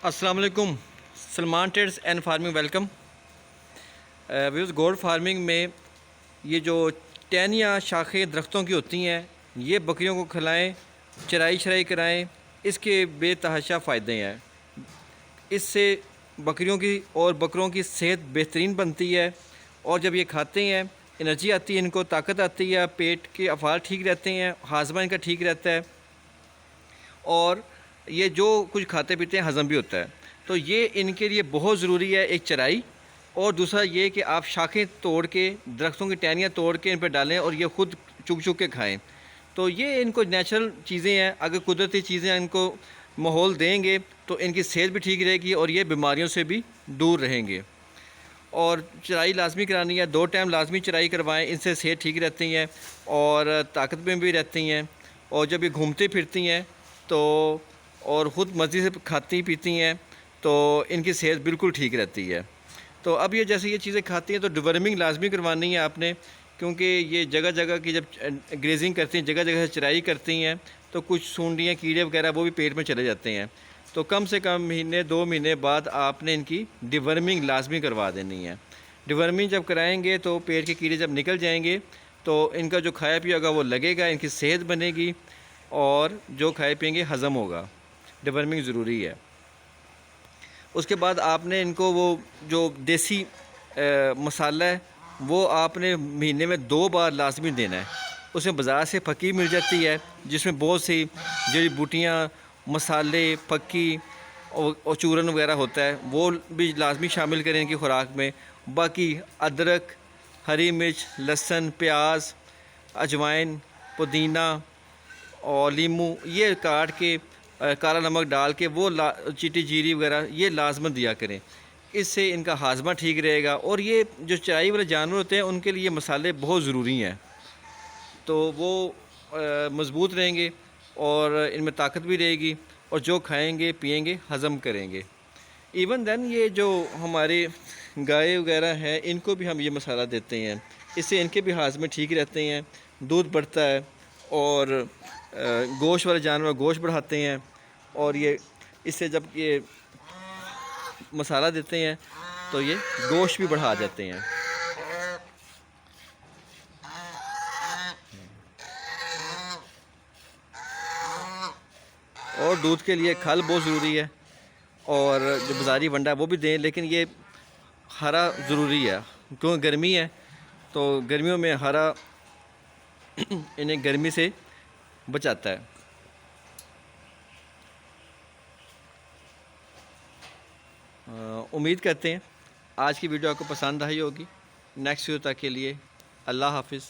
अस्सलाम वालेकुम। Salman trades and farming welcome. Views, goat farming में ये जो टहनियाँ शाखें दरख्तों की होती हैं, ये बकरियों को खिलाएं, चराई शराई कराएं, इसके बेतहाशा फ़ायदे हैं। इससे बकरियों की और बकरों की सेहत बेहतरीन बनती है, और जब ये खाते हैं एनर्जी आती है, इनको ताकत आती है, पेट के अफ़ाल ठीक रहते हैं, हाजमा इनका ठीक रहता है, और ये जो कुछ खाते पीते हैं हज़म भी होता है। तो ये इनके लिए बहुत ज़रूरी है, एक चराई, और दूसरा ये कि आप शाखें तोड़ के, दरख्तों की टहनियाँ तोड़ के इन पर डालें और ये ख़ुद चुग चुग के खाएं। तो ये इनको नेचुरल चीज़ें हैं। अगर कुदरती चीज़ें इनको माहौल देंगे तो इनकी सेहत भी ठीक रहेगी और ये बीमारियों से भी दूर रहेंगे। और चराई लाजमी करानी है, 2 टाइम लाजमी चराई करवाएं, इनसे सेहत ठीक रहती हैं और ताकत में भी रहती हैं। और जब ये घूमती फिरती हैं तो और ख़ुद मर्ज़ी से खाती पीती हैं तो इनकी सेहत बिल्कुल ठीक रहती है। तो अब ये जैसे ये चीज़ें खाती हैं तो डिवर्मिंग लाजमी करवानी है आपने, क्योंकि ये जगह जगह की जब ग्रेजिंग करती हैं, जगह जगह से चराई करती हैं, तो कुछ सूंडियाँ कीड़े वगैरह वो भी पेट में चले जाते हैं। तो कम से कम महीने 2 महीने बाद आपने इनकी डिवर्मिंग लाजमी करवा देनी है। डिवर्मिंग जब कराएंगे तो पेट के कीड़े जब निकल जाएंगे तो इनका जो खाया पिया होगा वो लगेगा, इनकी सेहत बनेगी और जो खाए पिएंगे हज़म होगा। डिवर्मिंग ज़रूरी है। उसके बाद आपने इनको वो जो देसी मसाला है वो आपने महीने में 2 बार लाजमी देना है। उसमें बाज़ार से फक्की मिल जाती है जिसमें बहुत सी जड़ी बूटियाँ, मसाले, फक्की और चूरन वगैरह होता है, वो भी लाजमी शामिल करें इनकी खुराक में। बाकी अदरक, हरी मिर्च, लहसुन, प्याज, अजवाइन, पुदीना और लीमू ये काट के काला नमक डाल के वो चीटी जीरी वगैरह ये लाजमत दिया करें। इससे इनका हाजमा ठीक रहेगा। और ये जो चराई वाले जानवर होते हैं उनके लिए मसाले बहुत ज़रूरी हैं, तो वो मज़बूत रहेंगे और इनमें ताकत भी रहेगी और जो खाएंगे पिएंगे हज़म करेंगे। इवन देन ये जो हमारे गाय वगैरह हैं इनको भी हम ये मसाला देते हैं, इससे इनके भी हाजमे ठीक रहते हैं, दूध बढ़ता है और गोश्त वाले जानवर गोश्त बढ़ाते हैं। और ये इससे जब ये मसाला देते हैं तो ये गोश्त भी बढ़ा जाते हैं। और दूध के लिए खल बहुत ज़रूरी है, और जो बाज़ारी वंडा है वो भी दें, लेकिन ये हरा ज़रूरी है क्योंकि गर्मी है, तो गर्मियों में हरा इन्हें गर्मी से बचाता है। उम्मीद करते हैं आज की वीडियो आपको पसंद आई होगी। नेक्स्ट वीडियो तक के लिए अल्लाह हाफिज़।